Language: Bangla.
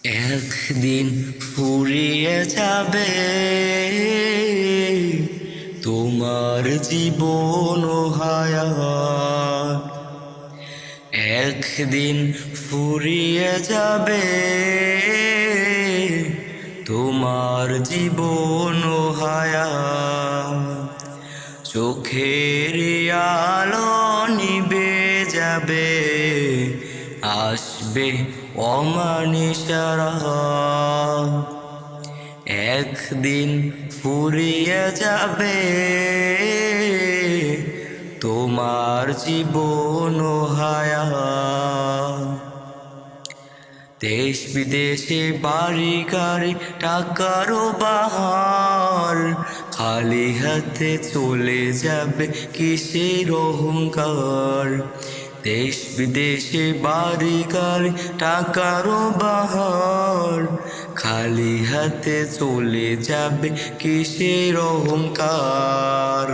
একদিন ফুরিয়ে যাবে তোমার জীবন ও হায়াত। একদিন ফুরিয়ে যাবে তোমার জীবন ও হায়াত। চোখের আলো নিবে যাবে, আসবে অমানিসা রাত। একদিন ফুরিয়ে যাবে তোমার জীবন ও হায়াত। দেশ বিদেশে বাড়ি গাড়ি টাকারও বাহার, খালি হাতে চলে যাবে কিসের অহংকার। দেশ বিদেশে বাড়ি গাড়ি টাকারও বাহার, খালি হাতে চলে যাবে কিসের অহংকার।